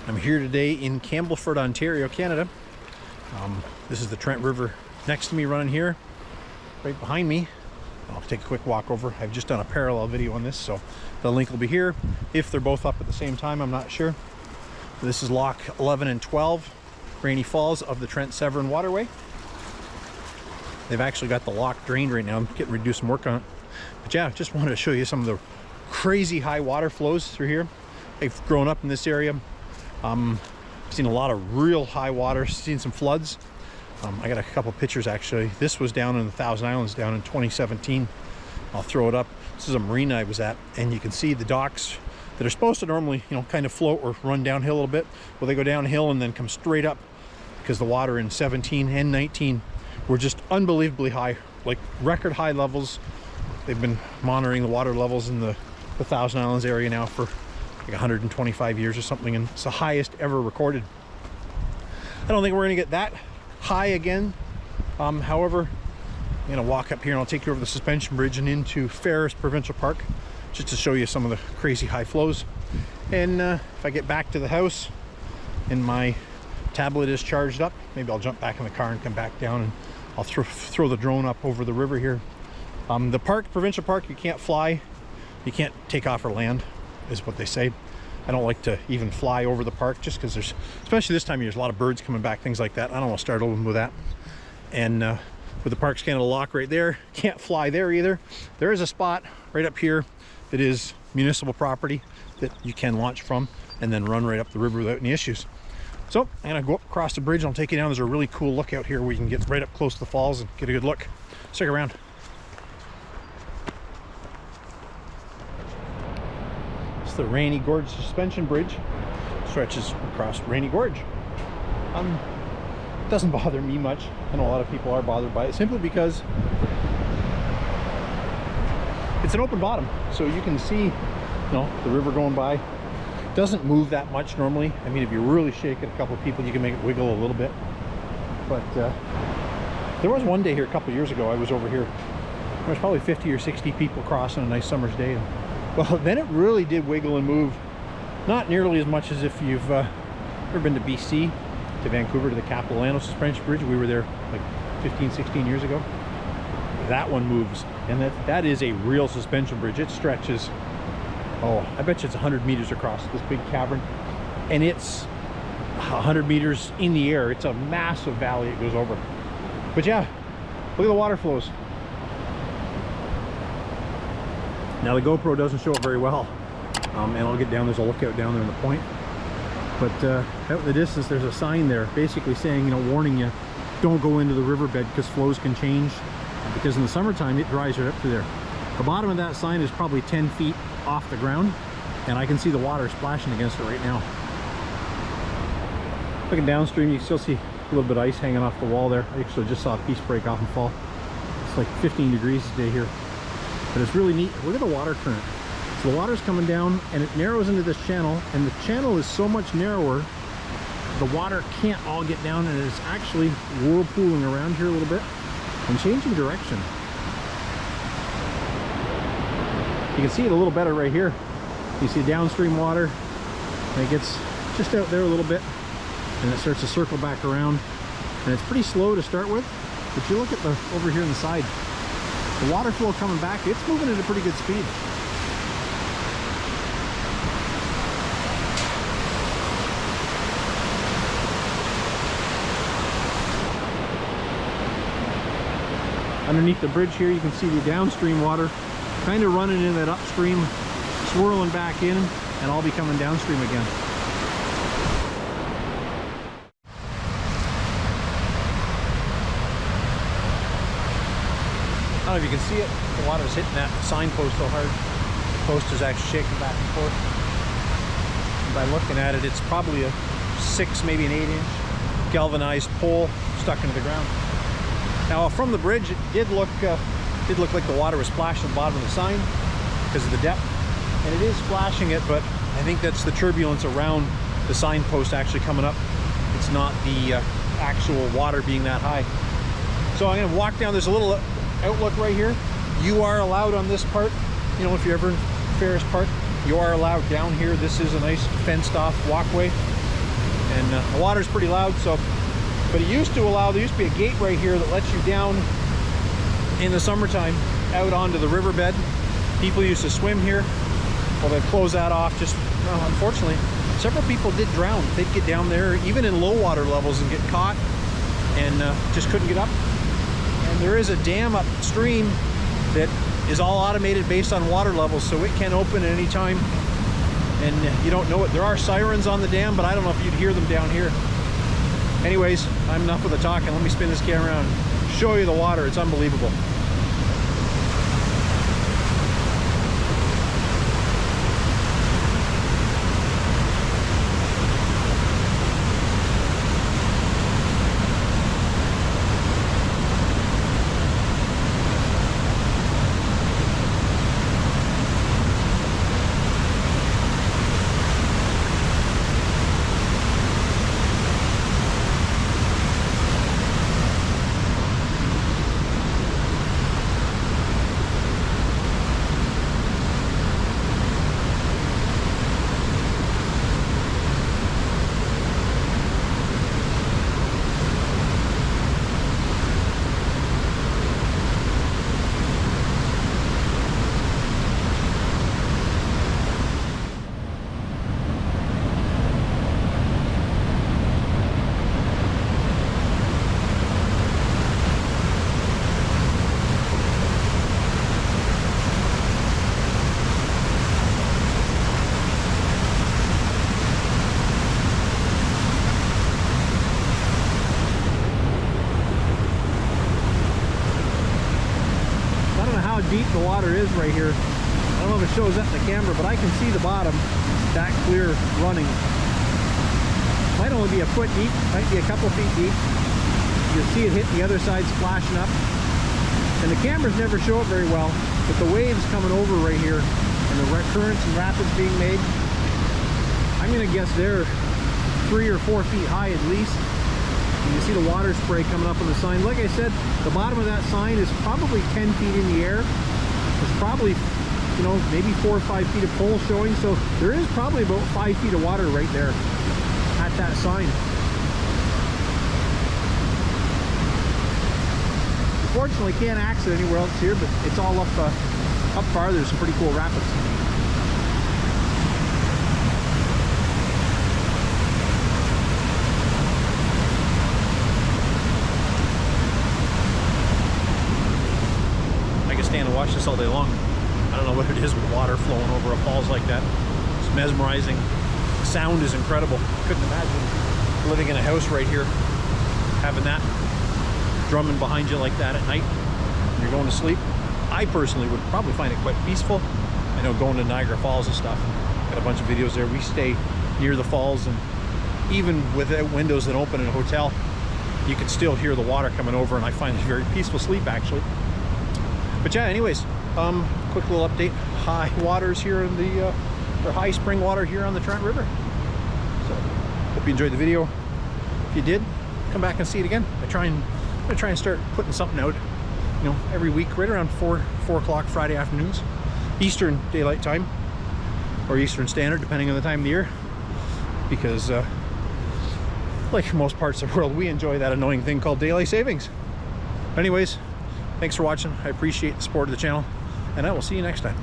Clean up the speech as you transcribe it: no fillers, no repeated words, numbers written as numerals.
I'm here today in Campbellford, Ontario, Canada. This is the Trent River next to me running here, right behind me. I'll take a quick walk over. I've just done a parallel video on this, so the link will be here. If they're both up at the same time, I'm not sure. This is Lock 11 and 12, Ranney Falls of the Trent Severn Waterway. They've actually got the lock drained right now. I'm getting ready to do some work on it. But yeah, just wanted to show you some of the crazy high water flows through here. I've grown up in this area. Seen a lot of real high water, seen some floods. I got a couple pictures actually. This was down in the Thousand Islands down in 2017. I'll throw it up. This is a marina I was at, and you can see the docks that are supposed to normally, kind of float or run downhill a little bit. Well, they go downhill and then come straight up because the water in 17 and 19 were just unbelievably high, like record high levels. They've been monitoring the water levels in the Thousand Islands area now for like 125 years or something, and it's the highest ever recorded. I don't think we're gonna get that high again. However, I'm gonna walk up here and I'll take you over the suspension bridge and into Ferris Provincial Park just to show you some of the crazy high flows. And if I get back to the house and my tablet is charged up, maybe I'll jump back in the car and come back down, and I'll throw the drone up over the river here. The park, Provincial Park, you can't fly, you can't take off or land, is what they say. I don't like to even fly over the park just because there's, especially this time of year, there's a lot of birds coming back, things like that. I don't want to start over with that. And with the Parks Canada lock right there, can't fly there either. There is a spot right up here that is municipal property that you can launch from and then run right up the river without any issues. So I'm gonna go up across the bridge and I'll take you down. There's a really cool lookout here where you can get right up close to the falls and get a good look. Stick around. It's the Ranney Gorge Suspension Bridge. Stretches across Ranney Gorge. It doesn't bother me much. I know a lot of people are bothered by it simply because it's an open bottom, so you can see, the river going by. It doesn't move that much normally. I mean, if you really shake it a couple of people, you can make it wiggle a little bit. But there was one day here a couple of years ago, I was over here. There was probably 50 or 60 people crossing a nice summer's day. And, well, then it really did wiggle and move. Not nearly as much as if you've ever been to BC, to Vancouver, to the Capilano Suspension Bridge. We were there like 15, 16 years ago. That one moves, and that is a real suspension bridge. It stretches, I bet you it's 100 meters across this big cavern, and it's 100 meters in the air. It's a massive valley it goes over. But yeah, look at the water flows. Now the GoPro doesn't show it very well, and I'll get down. There's a lookout down there in the point, but out in the distance there's a sign there basically saying, warning you, don't go into the riverbed because flows can change, because in the summertime it dries right up to there. The bottom of that sign is probably 10 feet off the ground, and I can see the water splashing against it right now. Looking downstream, you can still see a little bit of ice hanging off the wall there. I actually just saw a piece break off and fall. It's like 15 degrees today here, but it's really neat. Look at the water current. So the water's coming down and it narrows into this channel, and the channel is so much narrower the water can't all get down, and it's actually whirlpooling around here a little bit and changing direction. You can see it a little better right here. You see downstream water, and it gets just out there a little bit, and it starts to circle back around, and it's pretty slow to start with. But you look at the over here on the side, the water flow coming back, it's moving at a pretty good speed. Underneath the bridge here, you can see the downstream water kind of running in that upstream, swirling back in, and I'll be coming downstream again. I don't know if you can see it, the water's hitting that signpost so hard. The post is actually shaking back and forth. And by looking at it, it's probably a 6, maybe an 8-inch galvanized pole stuck into the ground. Now from the bridge, it did look like the water was splashing the bottom of the sign because of the depth, and it is splashing it, but I think that's the turbulence around the signpost actually coming up. It's not the actual water being that high. So I'm going to walk down. There's a little outlook right here. You are allowed on this part, if you're ever in Ferris Park, you are allowed down here. This is a nice fenced off walkway. and the water's pretty loud. So, but it used to allow, there used to be a gate right here that lets you down in the summertime out onto the riverbed. People used to swim here. Well, they've closed that off. Just, well, unfortunately, several people did drown. They'd get down there even in low water levels and get caught, and just couldn't get up. And there is a dam upstream that is all automated based on water levels, so it can open at any time, and you don't know it. There are sirens on the dam, but I don't know if you'd hear them down here. Anyways, I'm enough with the talking. Let me spin this camera around and show you the water. It's unbelievable. Deep the water is right here. I don't know if it shows that in the camera, but I can see the bottom that clear running. Might only be a foot deep, might be a couple feet deep. You'll see it hit the other side, splashing up. And the cameras never show it very well, but the waves coming over right here and the currents and rapids being made, I'm gonna guess they're 3 or 4 feet high at least. And you see the water spray coming up on the sign. Like I said, the bottom of that sign is probably 10 feet in the air. There's probably, you know, maybe 4 or 5 feet of pole showing. So there is probably about 5 feet of water right there at that sign. Unfortunately, can't access it anywhere else here, but it's all up farther. There's some pretty cool rapids. Stand and watch this all day long. I don't know what it is with water flowing over a falls like that. It's mesmerizing. The sound is incredible. Couldn't imagine living in a house right here, having that drumming behind you like that at night when you're going to sleep. I personally would probably find it quite peaceful. I know going to Niagara Falls and stuff, got a bunch of videos there. We stay near the falls, and even without windows that open in a hotel, you can still hear the water coming over, and I find it very peaceful sleep actually. But yeah, anyways, quick little update. High waters here in the, or high spring water here on the Trent River. So, hope you enjoyed the video. If you did, come back and see it again. I'm gonna try and start putting something out, you know, every week, right around 4 o'clock Friday afternoons, Eastern Daylight Time, or Eastern Standard, depending on the time of the year. Because, like most parts of the world, we enjoy that annoying thing called daylight savings. Anyways, thanks for watching. I appreciate the support of the channel, and I will see you next time.